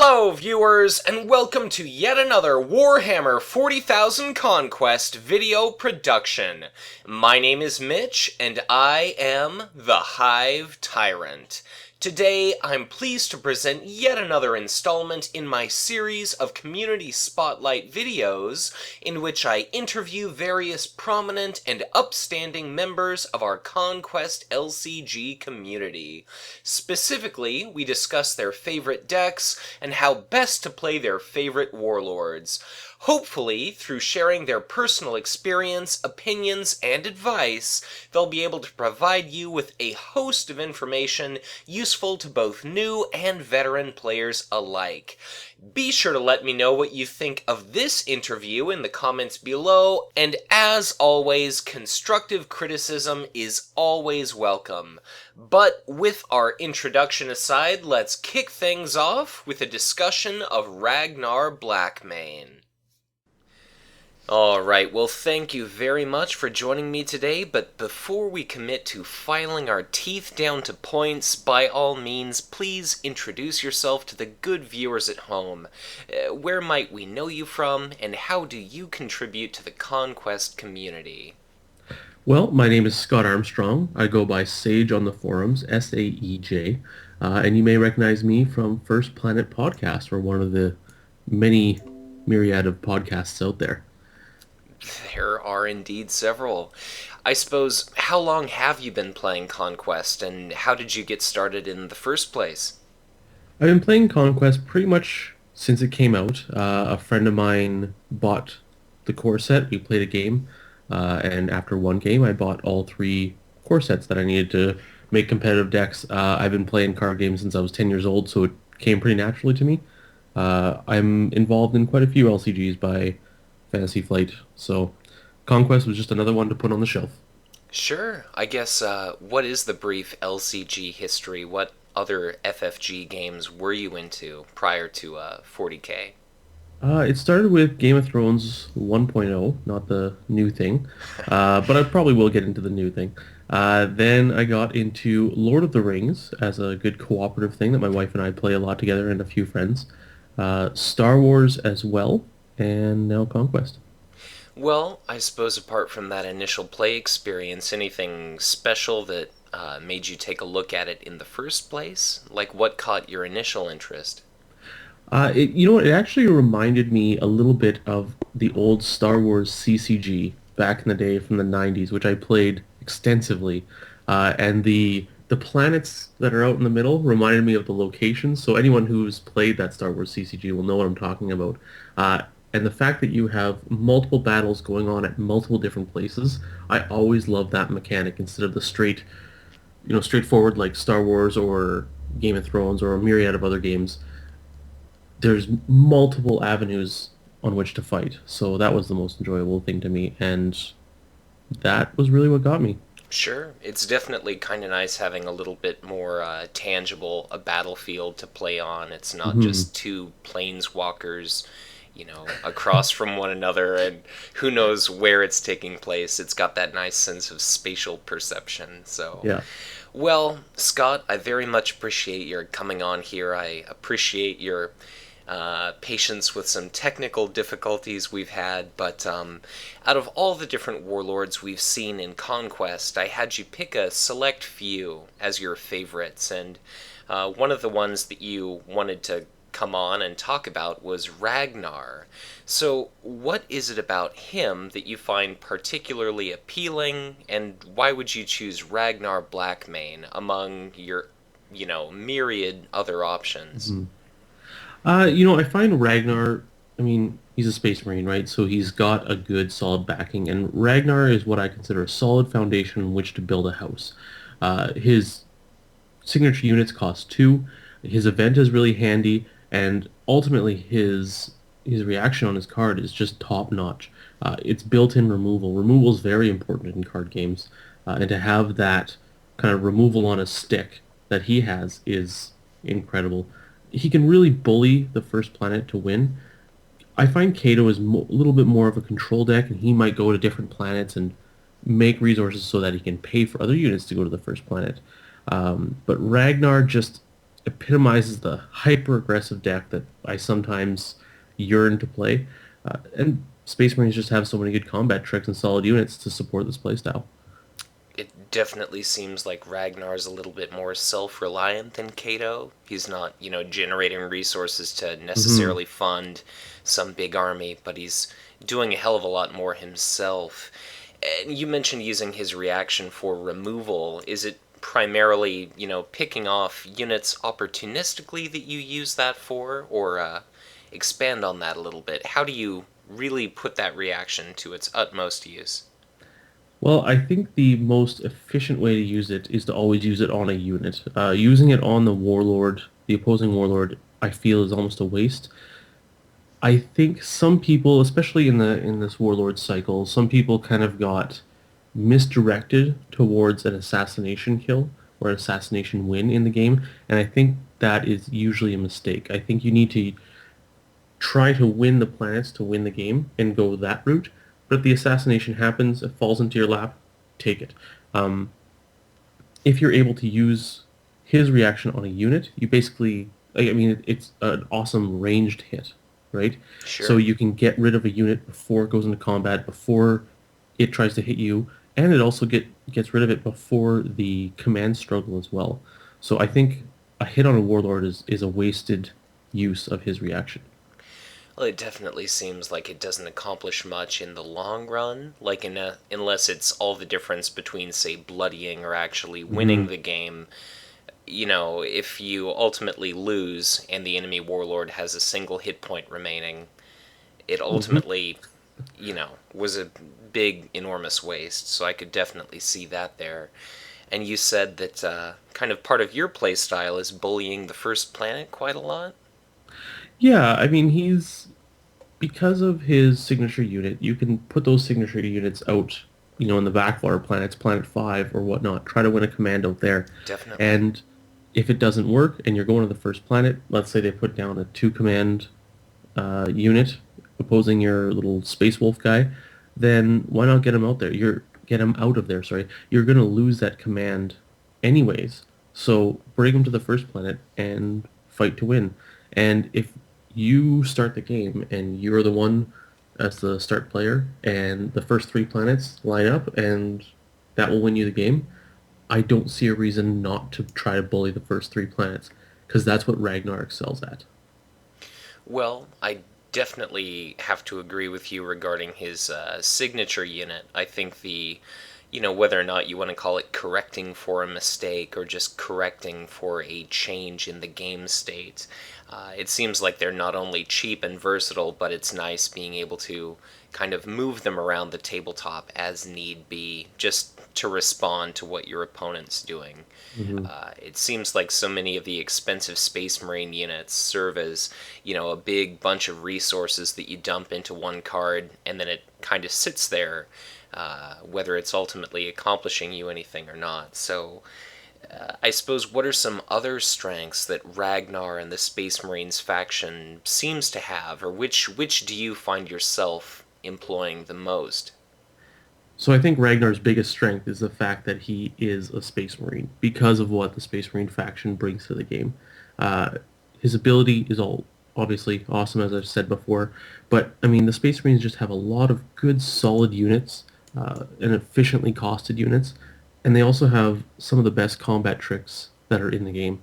Hello, viewers, and welcome to yet another Warhammer 40,000 Conquest video production. My name is Mitch, and I am the Hive Tyrant. Today, I'm pleased to present yet another installment in my series of Community Spotlight videos, in which I interview various prominent and upstanding members of our Conquest LCG community. Specifically, we discuss their favorite decks and how best to play their favorite warlords. Hopefully, through sharing their personal experience, opinions, and advice, they'll be able to provide you with a host of information useful to both new and veteran players alike. Be sure to let me know what you think of this interview in the comments below, and as always, constructive criticism is always welcome. But with our introduction aside, let's kick things off with a discussion of Ragnar Blackmane. Alright, well thank you very much for joining me today, but before we commit to filing our teeth down to points, by all means, please introduce yourself to the good viewers at home. Where might we know you from, and how do you contribute to the Conquest community? Well, my name is Scott Armstrong. I go by Sage on the forums, S-A-E-J, and you may recognize me from First Planet Podcast, or one of the many myriad of podcasts out there. There are indeed several. I suppose, how long have you been playing Conquest, and how did you get started in the first place? I've been playing Conquest pretty much since it came out. A friend of mine bought the core set. We played a game, and after one game, I bought all three core sets that I needed to make competitive decks. I've been playing card games since I was 10 years old, so it came pretty naturally to me. I'm involved in quite a few LCGs by Fantasy Flight, so Conquest was just another one to put on the shelf. Sure. I guess, what is the brief LCG history? What other FFG games were you into prior to 40K? It started with Game of Thrones 1.0, not the new thing, but I probably will get into the new thing. Then I got into Lord of the Rings as a good cooperative thing that my wife and I play a lot together and a few friends. Star Wars as well, and now Conquest. Well, I suppose apart from that initial play experience, anything special that made you take a look at it in the first place? Like, what caught your initial interest? You know what? It actually reminded me a little bit of the old Star Wars CCG back in the day from the 90s, which I played extensively. And the planets that are out in the middle reminded me of the locations. So anyone who's played that Star Wars CCG will know what I'm talking about. And the fact that you have multiple battles going on at multiple different places, I always love that mechanic instead of the straightforward like Star Wars or Game of Thrones or a myriad of other games. There's multiple avenues on which to fight. So that was the most enjoyable thing to me, and that was really what got me. Sure, it's definitely kind of nice having a little bit more tangible a battlefield to play on. It's not Hmm. just two planeswalkers, across from one another, and who knows where it's taking place. It's got that nice sense of spatial perception. So, Yeah. well, Scott, I very much appreciate your coming on here. I appreciate your patience with some technical difficulties we've had, but out of all the different warlords we've seen in Conquest, I had you pick a select few as your favorites, and one of the ones that you wanted to come on and talk about was Ragnar. So, what is it about him that you find particularly appealing, and why would you choose Ragnar Blackmane among your, myriad other options? Mhm. I find Ragnar, I mean, he's a space marine, right? So he's got a good solid backing, and Ragnar is what I consider a solid foundation on which to build a house. His signature units cost two. His event is really handy, and ultimately his reaction on his card is just top notch. It's built-in removal. Removal is very important in card games, and to have that kind of removal on a stick that he has is incredible. He can really bully the first planet to win. I find Kato is a little bit more of a control deck, and he might go to different planets and make resources so that he can pay for other units to go to the first planet. But Ragnar just epitomizes the hyper-aggressive deck that I sometimes yearn to play. And Space Marines just have so many good combat tricks and solid units to support this playstyle. It definitely seems like Ragnar's a little bit more self-reliant than Kato. He's not, generating resources to Hmm. necessarily fund some big army, but he's doing a hell of a lot more himself. And you mentioned using his reaction for removal. Is it primarily, picking off units opportunistically that you use that for, or expand on that a little bit? How do you really put that reaction to its utmost use? Well, I think the most efficient way to use it is to always use it on a unit. Using it on the warlord, the opposing warlord, I feel is almost a waste. I think some people, especially in this warlord cycle, some people kind of got misdirected towards an assassination kill or an assassination win in the game, and I think that is usually a mistake. I think you need to try to win the planets to win the game and go that route. But if the assassination happens, it falls into your lap, take it. Um, if you're able to use his reaction on a unit, you basically, I mean, it's an awesome ranged hit, right? So Sure. you can get rid of a unit before it goes into combat, before it tries to hit you, and it also gets rid of it before the command struggle as well. So I think a hit on a warlord is a wasted use of his reaction. Well, it definitely seems like it doesn't accomplish much in the long run, like unless it's all the difference between, say, bloodying or actually winning Hmm. the game. If you ultimately lose and the enemy warlord has a single hit point remaining, it Hmm. ultimately, was a big, enormous waste. So I could definitely see that there. And you said that kind of part of your playstyle is bullying the first planet quite a lot? Yeah, I mean, because of his signature unit, you can put those signature units out, in the backwater planets, Planet 5 or whatnot. Try to win a command out there. Definitely. And if it doesn't work and you're going to the first planet, let's say they put down a two command unit opposing your little Space Wolf guy, then why not get him out there? Get him out of there, sorry. You're going to lose that command anyways. So bring him to the first planet and fight to win. And if you start the game and you're the one as the start player and the first three planets line up and that will win you the game, I don't see a reason not to try to bully the first three planets because that's what Ragnar excels at. Well, I definitely have to agree with you regarding his signature unit. I think whether or not you want to call it correcting for a mistake or just correcting for a change in the game state, it seems like they're not only cheap and versatile, but it's nice being able to kind of move them around the tabletop as need be, just to respond to what your opponent's doing. Hmm. It seems like so many of the expensive Space Marine units serve as, a big bunch of resources that you dump into one card, and then it kind of sits there, whether it's ultimately accomplishing you anything or not. So, I suppose, what are some other strengths that Ragnar and the Space Marines faction seems to have, or which do you find yourself employing the most? So I think Ragnar's biggest strength is the fact that he is a Space Marine because of what the Space Marine faction brings to the game. Uh, his ability is all obviously awesome, as I've said before, but I mean the Space Marines just have a lot of good, solid units and efficiently costed units, and they also have some of the best combat tricks that are in the game.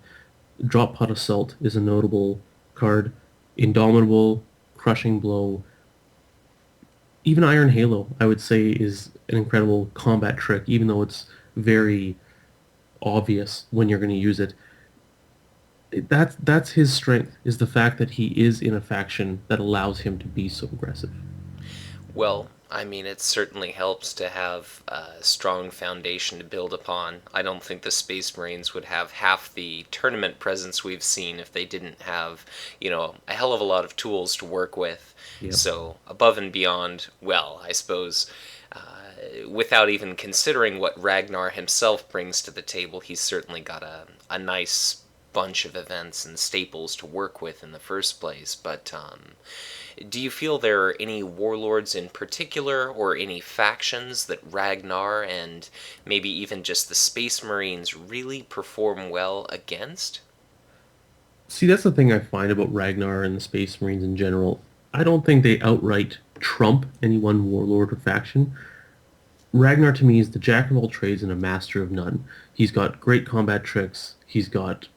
Drop Pod Assault is a notable card. Indomitable, Crushing Blow, even Iron Halo, I would say, is an incredible combat trick, even though it's very obvious when you're going to use it. That's his strength, is the fact that he is in a faction that allows him to be so aggressive. Well, I mean, it certainly helps to have a strong foundation to build upon. I don't think the Space Marines would have half the tournament presence we've seen if they didn't have, a hell of a lot of tools to work with. Yep. So, above and beyond, well, I suppose, without even considering what Ragnar himself brings to the table, he's certainly got a nice bunch of events and staples to work with in the first place. But do you feel there are any warlords in particular, or any factions that Ragnar and maybe even just the Space Marines really perform well against? See, that's the thing I find about Ragnar and the Space Marines in general. I don't think they outright trump any one warlord or faction. Ragnar to me is the jack of all trades and a master of none. He's got great combat tricks. He's got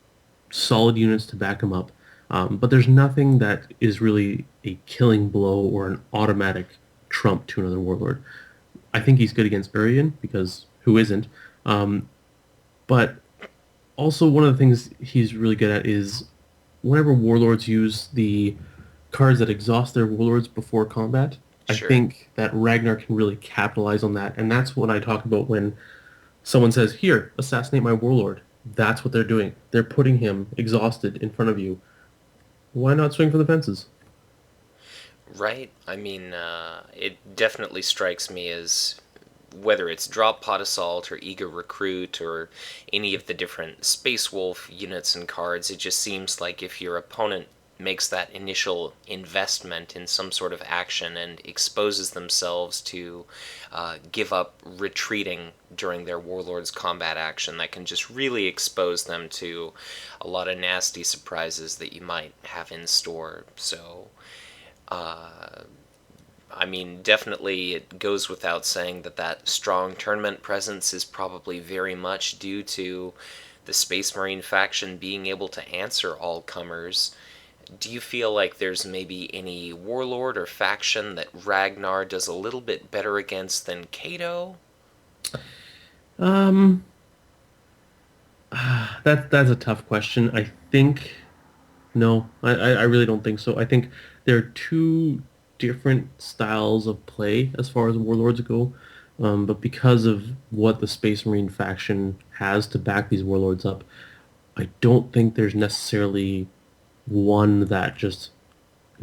solid units to back him up. But there's nothing that is really a killing blow or an automatic trump to another warlord. I think he's good against Urian because who isn't? Um, but also one of the things he's really good at is whenever warlords use the cards that exhaust their warlords before combat, I Sure. think that Ragnar can really capitalize on that. And that's what I talk about when someone says, "Here, assassinate my warlord." That's what they're doing. They're putting him exhausted in front of you. Why not swing for the fences? Right. I mean, it definitely strikes me as whether it's Drop Pod Assault or Eager Recruit or any of the different Space Wolf units and cards, it just seems like if your opponent makes that initial investment in some sort of action and exposes themselves to give up retreating during their Warlord's combat action, that can just really expose them to a lot of nasty surprises that you might have in store. So, I mean, definitely it goes without saying that that strong tournament presence is probably very much due to the Space Marine faction being able to answer all comers. Do you feel like there's maybe any warlord or faction that Ragnar does a little bit better against than Kato? Um, that's a tough question. I think no, I really don't think so. I think there are two different styles of play as far as warlords go. But because of what the Space Marine faction has to back these warlords up, I don't think there's necessarily one that just,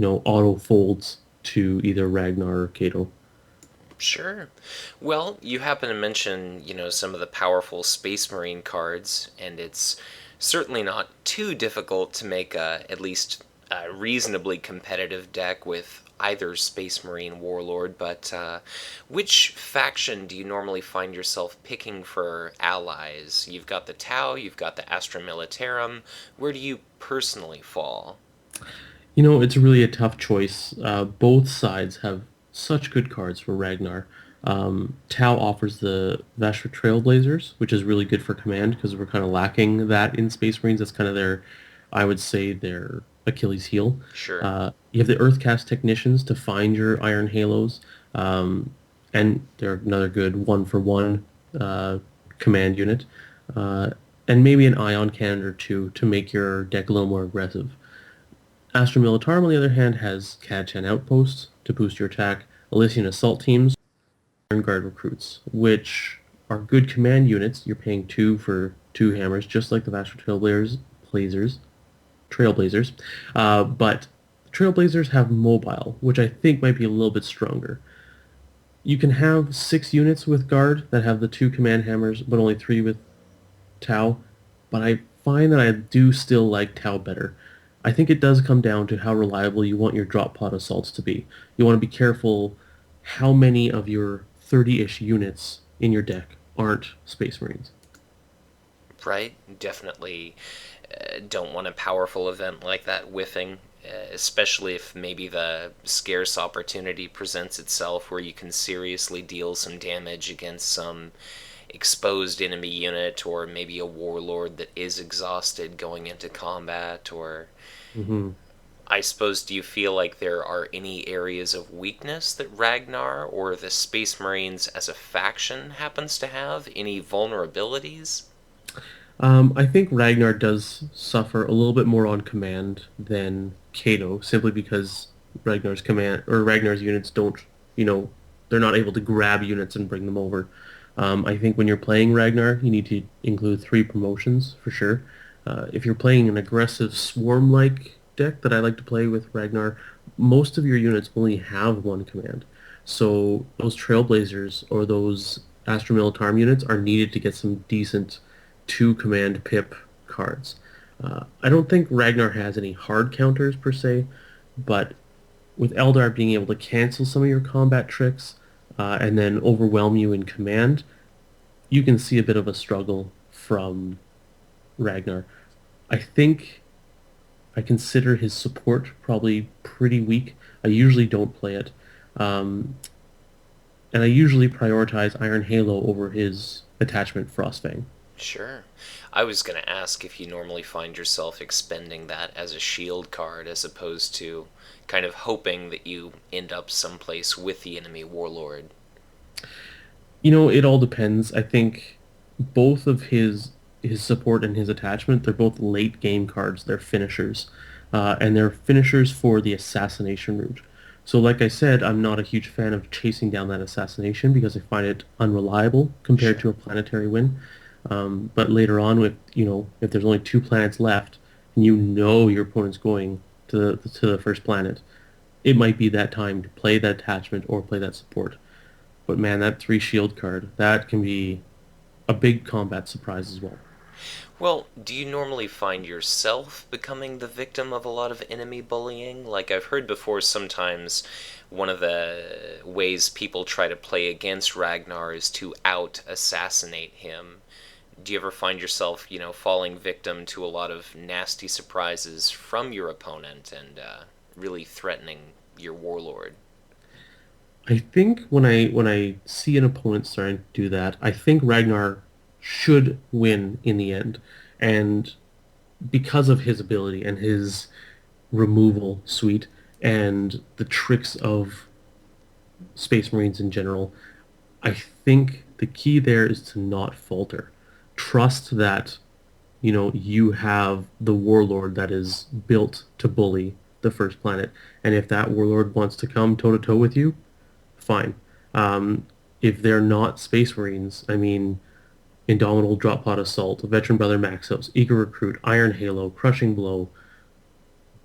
auto folds to either Ragnar or Kato. Sure. Well, you happen to mention, some of the powerful Space Marine cards, and it's certainly not too difficult to make at least a reasonably competitive deck with either Space Marine Warlord, but which faction do you normally find yourself picking for allies? You've got the Tau, you've got the Astra Militarum. Where do you personally fall? It's really a tough choice. Both sides have such good cards for Ragnar. Tau offers the Vashra Trailblazers, which is really good for command because we're kind of lacking that in Space Marines. That's kind of their, I would say, their Achilles heel. Sure. You have the Earthcast Technicians to find your Iron Halos, and they're another good one-for-one command unit. Uh, and maybe an Ion Cannon or two to make your deck a little more aggressive. Astra Militarum, on the other hand, has Catan Outposts to boost your attack, Elysian Assault Teams, and Guard Recruits, which are good command units. You're paying two for two hammers, just like the Vastra Trailblazers. But Trailblazers have Mobile, which I think might be a little bit stronger. You can have 6 units with Guard that have the two command hammers, but only 3 with Tau, but I find that I do still like Tau better. I think it does come down to how reliable you want your drop pod assaults to be. You want to be careful how many of your 30-ish units in your deck aren't Space Marines. Right? Definitely don't want a powerful event like that whiffing, especially if maybe the scarce opportunity presents itself where you can seriously deal some damage against some exposed enemy unit or maybe a warlord that is exhausted going into combat. Or Hmm. I suppose, do you feel like there are any areas of weakness that Ragnar or the Space Marines as a faction happens to have? Any vulnerabilities? I think Ragnar does suffer a little bit more on command than Kato, simply because Ragnar's units don't, you know, they're not able to grab units and bring them over. I think when you're playing Ragnar, you need to include 3 promotions for sure. If you're playing an aggressive swarm-like deck that I like to play with Ragnar, most of your units only have 1 command. So those Trailblazers or those Astra Militarum units are needed to get some decent 2 command pip cards. I don't think Ragnar has any hard counters per se, but with Eldar being able to cancel some of your combat tricks and then overwhelm you in command, you can see a bit of a struggle from Ragnar. I think I consider his support probably pretty weak. I usually don't play it. Um, and I usually prioritize Iron Halo over his attachment Frostfang. Sure. I was going to ask if you normally find yourself expending that as a shield card as opposed to kind of hoping that you end up someplace with the enemy warlord. It all depends. I think both of his support and his attachment, they're both late game cards. They're finishers, and they're finishers for the assassination route. So, like I said, I'm not a huge fan of chasing down that assassination because I find it unreliable compared Sure. to a planetary win. But later on, if there's only two planets left, and your opponent's going to the first planet, it might be that time to play that attachment or play that support. But man, that three shield card, that can be a big combat surprise as well. Well, do you normally find yourself becoming the victim of a lot of enemy bullying? Like I've heard before, sometimes one of the ways people try to play against Ragnar is to out assassinate him. Do you ever find yourself, falling victim to a lot of nasty surprises from your opponent and really threatening your warlord? I think when I see an opponent starting to do that, I think Ragnar should win in the end. And because of his ability and his removal suite and the tricks of Space Marines in general, I think the key there is to not falter. Trust that, you have the warlord that is built to bully the first planet. And if that warlord wants to come toe to toe with you, fine. If they're not Space Marines, I mean, Indomitable Drop Pod Assault, Veteran Brother Maxos, Eager Recruit, Iron Halo, Crushing Blow,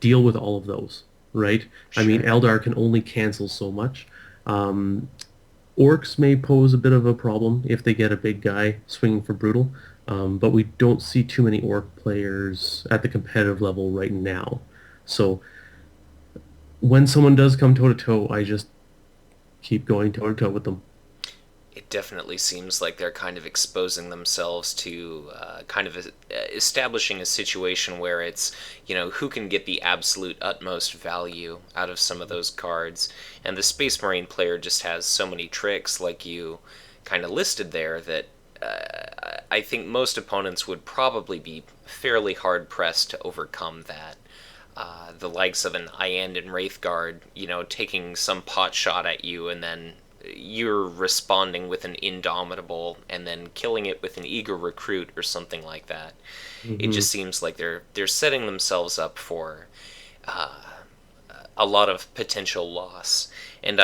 deal with all of those, right? I mean, Sure. Eldar can only cancel so much. Um, Orcs may pose a bit of a problem if they get a big guy swinging for brutal, but we don't see too many orc players at the competitive level right now. So when someone does come toe to toe, I just keep going toe to toe with them. It definitely seems like they're kind of exposing themselves to kind of establishing a situation where it's, who can get the absolute utmost value out of some of those cards. And the Space Marine player just has so many tricks, like you kind of listed there, that I think most opponents would probably be fairly hard pressed to overcome that. The likes of an Iand and Wraithguard, taking some pot shot at you and then you're responding with an Indomitable and then killing it with an Eager Recruit or something like that. It Hmm. just seems like they're setting themselves up for a lot of potential loss. And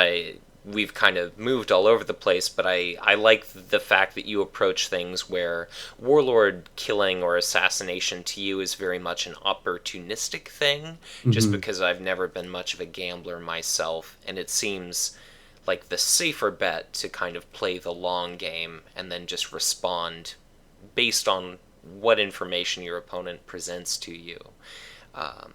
we've kind of moved all over the place, but I like the fact that you approach things where warlord killing or assassination to you is very much an opportunistic thing, just Hmm. because I've never been much of a gambler myself, and it seems like the safer bet to kind of play the long game and then just respond based on what information your opponent presents to you. Um,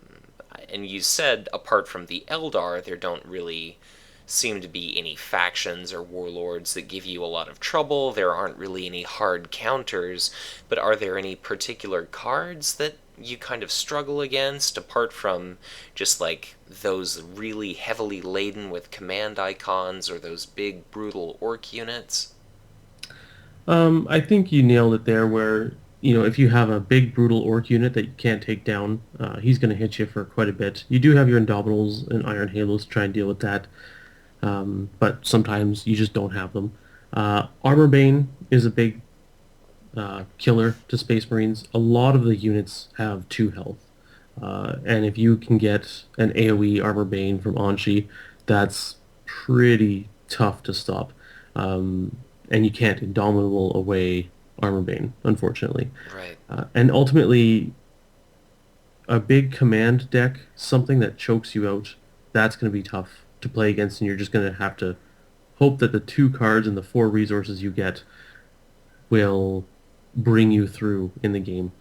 and you said, apart from the Eldar, there don't really seem to be any factions or warlords that give you a lot of trouble. There aren't really any hard counters, but are there any particular cards that you kind of struggle against, apart from just like those really heavily laden with command icons or those big brutal orc units? I think you nailed it there where, if you have a big brutal orc unit that you can't take down, he's going to hit you for quite a bit. You do have your Indomitables and Iron Halos to try and deal with that, but sometimes you just don't have them. Armor Bane is a big killer to Space Marines. A lot of the units have 2 health. And if you can get an AoE Armor Bane from Anshi, that's pretty tough to stop. And you can't Indomitable away Armor Bane, unfortunately. Right. And ultimately, a big command deck, something that chokes you out, that's going to be tough to play against, and you're just going to have to hope that the 2 cards and the 4 resources you get will bring you through in the game.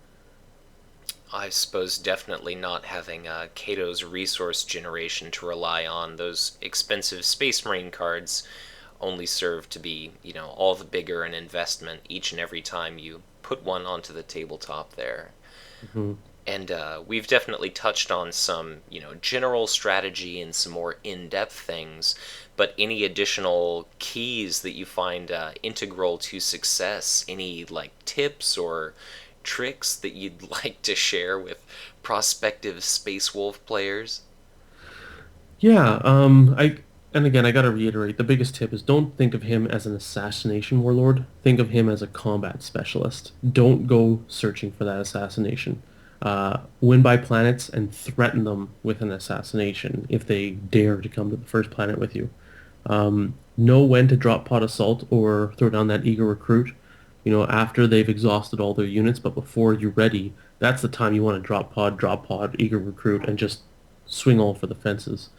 I suppose definitely not having Kato's resource generation to rely on. Those expensive Space Marine cards only serve to be, all the bigger an investment each and every time you put one onto the tabletop there. Mhm. And we've definitely touched on some, general strategy and some more in-depth things. But any additional keys that you find integral to success? Any like tips or tricks that you'd like to share with prospective Space Wolf players? Yeah, and again, I gotta reiterate, the biggest tip is don't think of him as an assassination warlord. Think of him as a combat specialist. Don't go searching for that assassination. Win by planets and threaten them with an assassination if they dare to come to the first planet with you. Know when to drop pod assault or throw down that eager recruit, after they've exhausted all their units, but before you're ready, that's the time you want to drop pod, eager recruit, and just swing all for the fences.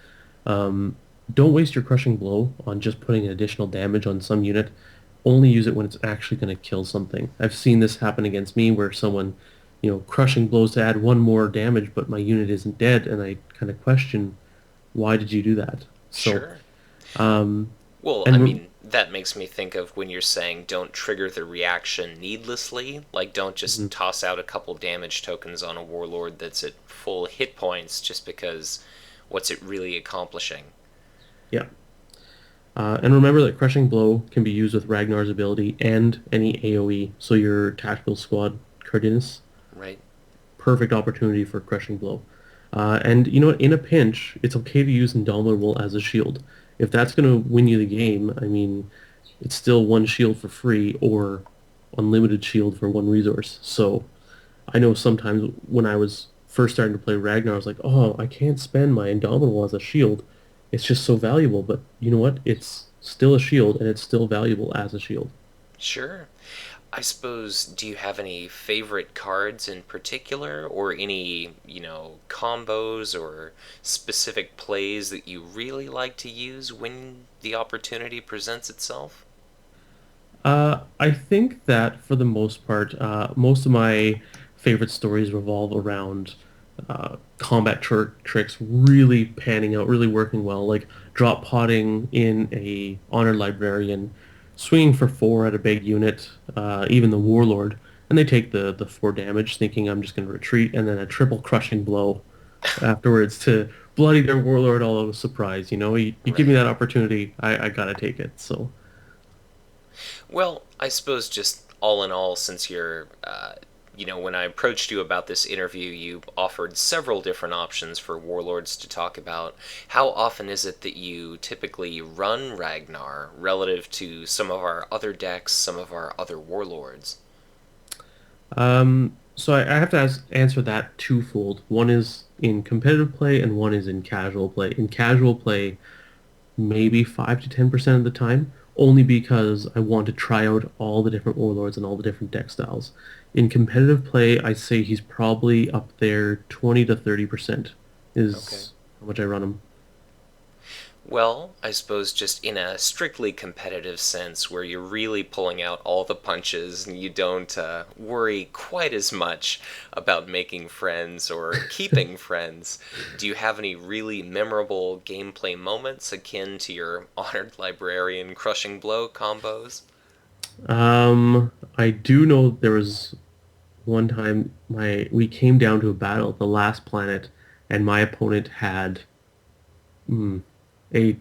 Um, don't waste your crushing blow on just putting additional damage on some unit. Only use it when it's actually going to kill something. I've seen this happen against me where someone, crushing blows to add one more damage, but my unit isn't dead, and I kind of question, why did you do that? So, Sure. um, Well, I and mean, that makes me think of when you're saying don't trigger the reaction needlessly. Like, don't just mhm, toss out a couple damage tokens on a warlord that's at full hit points just because what's it really accomplishing? yeah. And remember that Crushing Blow can be used with Ragnar's ability and any AoE, so your Tactical Squad Cardenas, Right? perfect opportunity for Crushing Blow. And you know what? In a pinch, it's okay to use Indomitable as a shield. If that's going to win you the game, I mean, it's still one shield for free or unlimited shield for one resource. So I know sometimes when I was first starting to play Ragnar, I was like, oh, I can't spend my Indomitable as a shield. It's just so valuable. But you know what? It's still a shield and it's still valuable as a shield. Sure. I suppose, do you have any favorite cards in particular, or any, combos or specific plays that you really like to use when the opportunity presents itself? I think that for the most part, most of my favorite stories revolve around combat tricks really panning out, really working well, like drop potting in a honored librarian, swinging for four at a big unit, even the warlord, and they take the four damage, thinking I'm just going to retreat, and then a triple crushing blow afterwards to bloody their warlord all out of surprise. You give me Right. that opportunity, I gotta take it. So. Well, I suppose just all in all, since when I approached you about this interview, you offered several different options for Warlords to talk about. How often is it that you typically run Ragnar relative to some of our other decks, some of our other Warlords? So I have to answer that twofold. One is in competitive play and one is in casual play. In casual play, maybe 5 to 10% of the time, only because I want to try out all the different warlords and all the different deck styles. In competitive play, I say he's probably up there 20 to 30% Okay. is how much I run him. Well, I suppose just in a strictly competitive sense, where you're really pulling out all the punches and you don't worry quite as much about making friends or keeping friends, do you have any really memorable gameplay moments akin to your Honored Librarian Crushing Blow combos? I do know there was one time my we came down to a battle at the last planet, and my opponent had a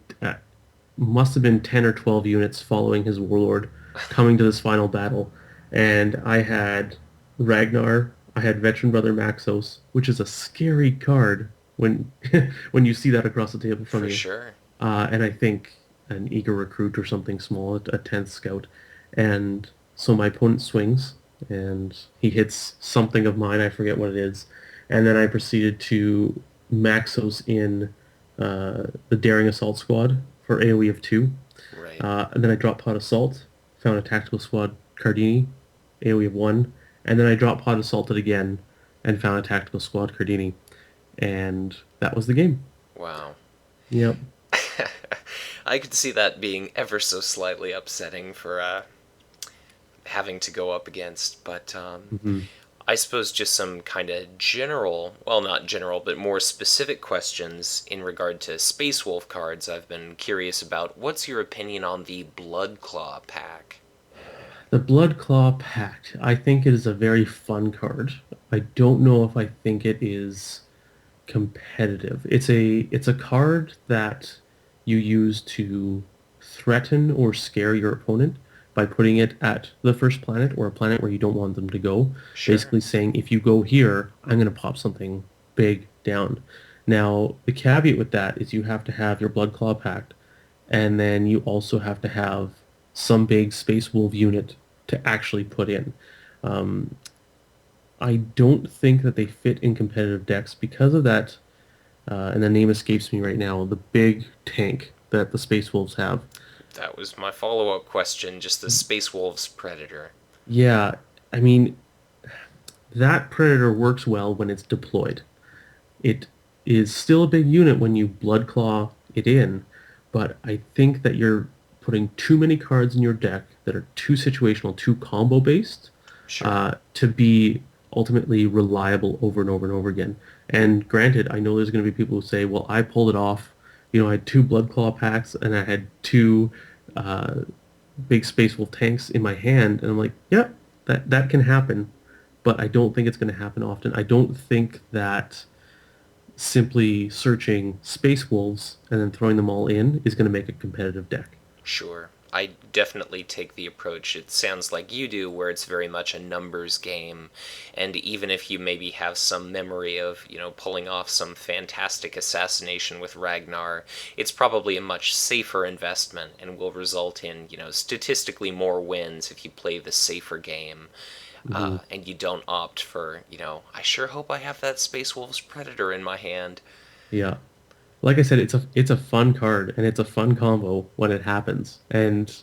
must have been 10 or 12 units following his warlord coming to this final battle. And I had Ragnar, I had Veteran Brother Maxos, which is a scary card when when you see that across the table from For you. sure. And I think an eager recruit or something small, a 10th scout. And so my opponent swings and he hits something of mine, I forget what it is. And then I proceeded to Maxos in the Daring Assault Squad for AoE of 2. Right. And then I dropped Pod Assault, found a Tactical Squad Cardini, AoE of 1. And then I dropped Pod Assaulted again and found a Tactical Squad Cardini. And that was the game. Wow. Yep. I could see that being ever so slightly upsetting for having to go up against, but hmm I suppose just some kind of general, well, not general, but more specific questions in regard to Space Wolf cards I've been curious about. What's your opinion on the Blood Claw pack? The Blood Claw Pact. I think it is a very fun card. I don't know if I think it is competitive. It's a card that you use to threaten or scare your opponent by putting it at the first planet or a planet where you don't want them to go. Sure. Basically saying, if you go here, I'm going to pop something big down. Now, the caveat with that is you have to have your Blood Claw Pact, and then you also have to have some big Space Wolf unit to actually put in. Um, I don't think that they fit in competitive decks because of that, and the name escapes me right now, the big tank that the Space Wolves have. That was my follow-up question, just the Space Wolves Predator. Yeah, I mean, that Predator works well when it's deployed. It is still a big unit when you Blood Claw it in, but I think that you're putting too many cards in your deck that are too situational, too combo based, Sure. to be ultimately reliable over and over and over again. And granted, I know there's going to be people who say, "Well, I pulled it off. You know, I had two Blood Claw packs and I had two uh, big Space Wolf tanks in my hand," and I'm like, "Yeah, that can happen." But I don't think it's going to happen often. I don't think that simply searching Space Wolves and then throwing them all in is going to make a competitive deck. Sure. I definitely take the approach it sounds like you do, where it's very much a numbers game. And even if you maybe have some memory of, pulling off some fantastic assassination with Ragnar, it's probably a much safer investment and will result in, statistically more wins if you play the safer game. Mhm. And you don't opt for, I sure hope I have that Space Wolves Predator in my hand. Yeah. Like I said, it's a fun card and it's a fun combo when it happens. And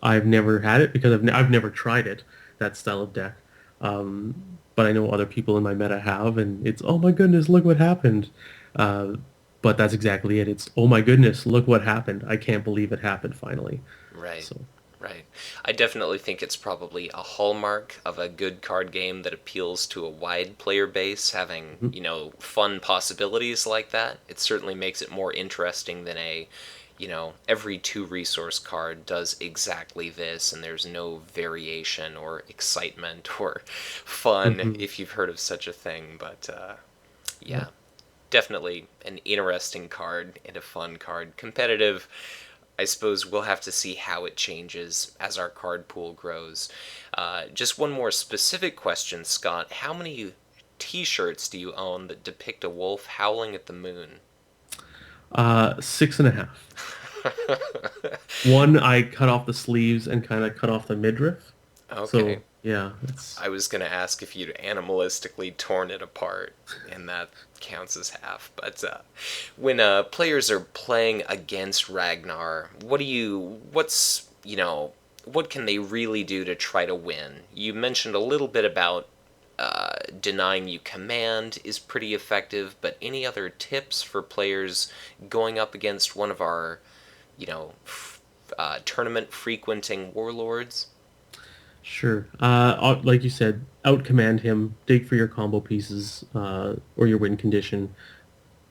I've never had it because I've never tried it, that style of deck. But I know other people in my meta have, and it's, oh my goodness, look what happened. Uh, but that's exactly it. It's, oh my goodness, look what happened. I can't believe it happened finally. Right. So, Right. I definitely think it's probably a hallmark of a good card game that appeals to a wide player base, having, mhm. fun possibilities like that. It certainly makes it more interesting than every two resource card does exactly this, and there's no variation or excitement or fun Mhm. if you've heard of such a thing. But Yeah. yeah, definitely an interesting card and a fun card. Competitive, I suppose we'll have to see how it changes as our card pool grows. Just one more specific question, Scott. How many t-shirts do you own that depict a wolf howling at the moon? 6.5. One, I cut off the sleeves and kind of cut off the midriff. Okay. So, yeah, it's I was going to ask if you'd animalistically torn it apart, and that counts as half. But when players are playing against Ragnar, what can they really do to try to win? You mentioned a little bit about denying you command is pretty effective, but any other tips for players going up against one of our, tournament frequenting warlords? sure. Like you said, outcommand him, dig for your combo pieces, or your win condition.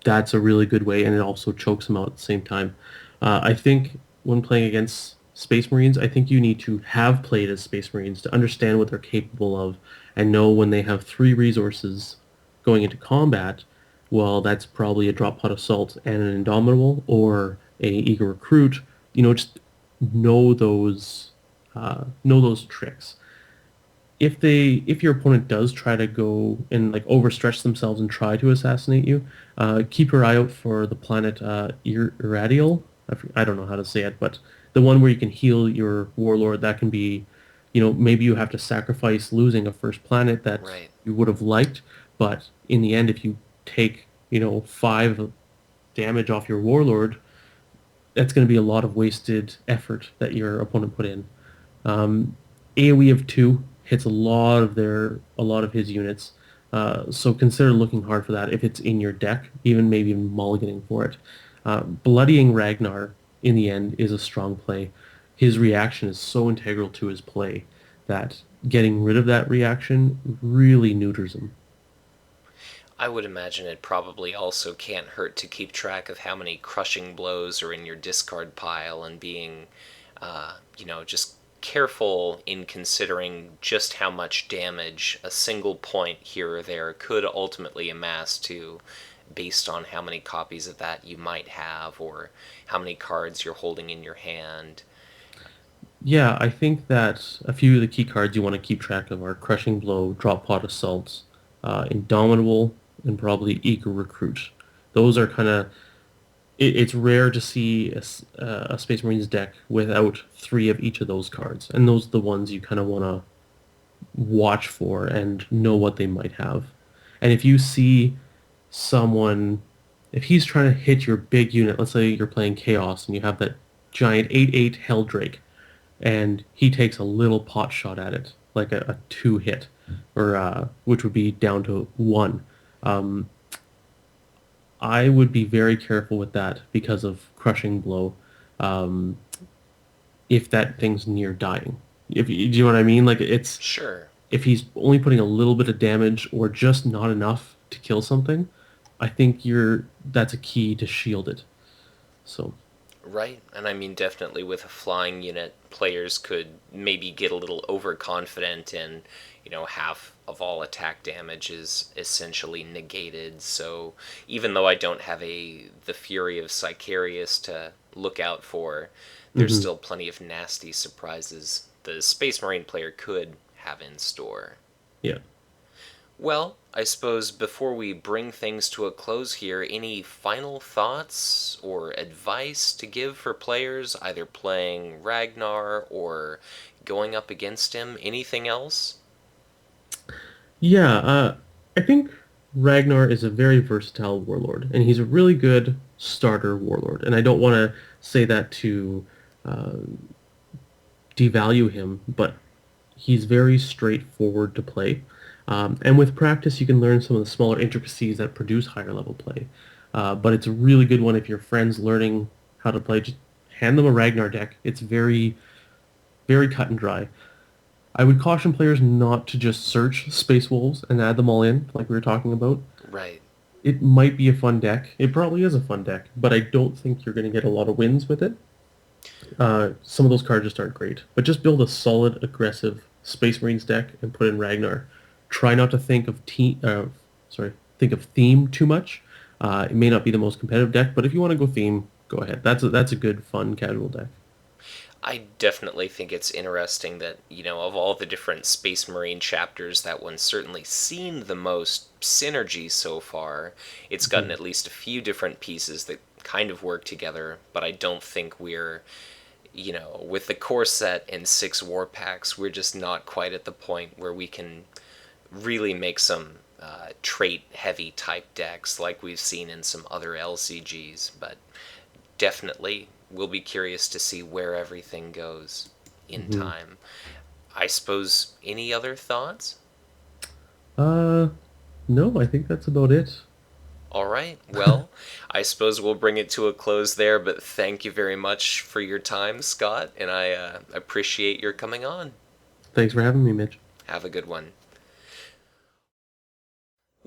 That's a really good way, and it also chokes him out at the same time. I think when playing against Space Marines, I think you need to have played as Space Marines to understand what they're capable of and know when they have three resources going into combat, well, that's probably a drop pod assault and an indomitable or a eager recruit. Just know those tricks. If your opponent does try to go and like overstretch themselves and try to assassinate you, keep your eye out for the planet Irradial. I don't know how to say it, but the one where you can heal your warlord. That can be, maybe you have to sacrifice losing a first planet that Right. you would have liked, but in the end, if you take, 5 damage off your warlord, that's going to be a lot of wasted effort that your opponent put in. AoE of 2 hits a lot of his units. So consider looking hard for that if it's in your deck, even maybe even mulliganing for it. Bloodying Ragnar in the end is a strong play. His reaction is so integral to his play that getting rid of that reaction really neuters him. I would imagine it probably also can't hurt to keep track of how many crushing blows are in your discard pile and being, just careful in considering just how much damage a single point here or there could ultimately amass to, based on how many copies of that you might have or how many cards you're holding in your hand. Yeah, I think that a few of the key cards you want to keep track of are Crushing Blow, Drop Pod Assault, Indomitable, and probably Eager Recruit. Those are kind of... It's rare to see a Space Marines deck without three of each of those cards, and those are the ones you kind of want to watch for and know what they might have. And if you see someone, if he's trying to hit your big unit, let's say you're playing Chaos and you have that giant 8/8 Helldrake, and he takes a little pot shot at it, like a 2 hit, or which would be down to 1. I would be very careful with that because of Crushing Blow, um, if that thing's near dying. Do you know what I mean? Like, it's... Sure. If he's only putting a little bit of damage or just not enough to kill something, I think that's a key to shield it. So... Right, and I mean, definitely with a flying unit, players could maybe get a little overconfident and, half of all attack damage is essentially negated, so even though I don't have the Fury of Sicarius to look out for, there's still plenty of nasty surprises the Space Marine player could have in store. Yeah. Well, I suppose before we bring things to a close here, any final thoughts or advice to give for players either playing Ragnar or going up against him? Anything else? Yeah, I think Ragnar is a very versatile warlord, and he's a really good starter warlord. And I don't want to say that to devalue him, but he's very straightforward to play. And with practice, you can learn some of the smaller intricacies that produce higher level play. But it's a really good one if your friend's learning how to play. Just hand them a Ragnar deck. It's very, very cut and dry. I would caution players not to just search Space Wolves and add them all in, like we were talking about. Right. It might be a fun deck. It probably is a fun deck, but I don't think you're going to get a lot of wins with it. Some of those cards just aren't great. But just build a solid, aggressive Space Marines deck and put in Ragnar. Try not to think of theme too much. It may not be the most competitive deck, but if you want to go theme, go ahead. That's a good, fun, casual deck. I definitely think it's interesting that, of all the different Space Marine chapters, that one's certainly seen the most synergy so far. It's gotten at least a few different pieces that kind of work together, but I don't think we're, with the core set and 6 war packs, we're just not quite at the point where we can really make some trait-heavy type decks like we've seen in some other LCGs, but definitely we'll be curious to see where everything goes in time. I suppose, any other thoughts? No, I think that's about it. All right, well, I suppose we'll bring it to a close there, but thank you very much for your time, Scott, and I appreciate your coming on. Thanks for having me, Mitch. Have a good one.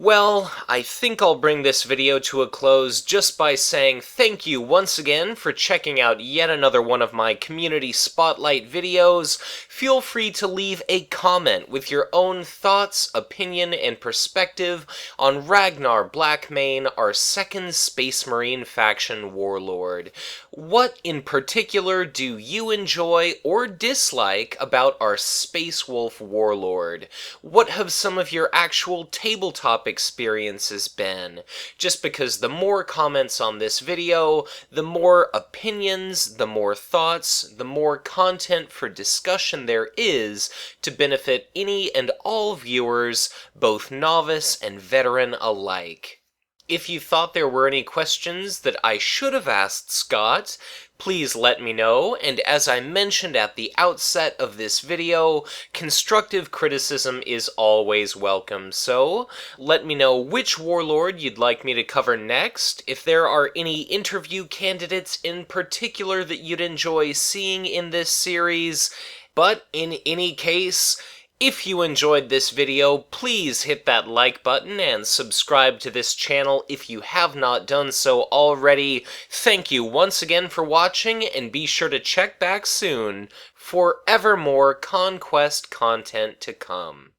Well, I think I'll bring this video to a close just by saying thank you once again for checking out yet another one of my Community Spotlight videos. Feel free to leave a comment with your own thoughts, opinion, and perspective on Ragnar Blackmane, our second Space Marine faction warlord. What in particular do you enjoy or dislike about our Space Wolf warlord? What have some of your actual tabletop experiences been? Just because the more comments on this video, the more opinions, the more thoughts, the more content for discussion there is to benefit any and all viewers, both novice and veteran alike. If you thought there were any questions that I should have asked Scott, please let me know, and as I mentioned at the outset of this video, constructive criticism is always welcome, so let me know which warlord you'd like me to cover next, if there are any interview candidates in particular that you'd enjoy seeing in this series, but in any case, if you enjoyed this video, please hit that like button and subscribe to this channel if you have not done so already. Thank you once again for watching, and be sure to check back soon for ever more Conquest content to come.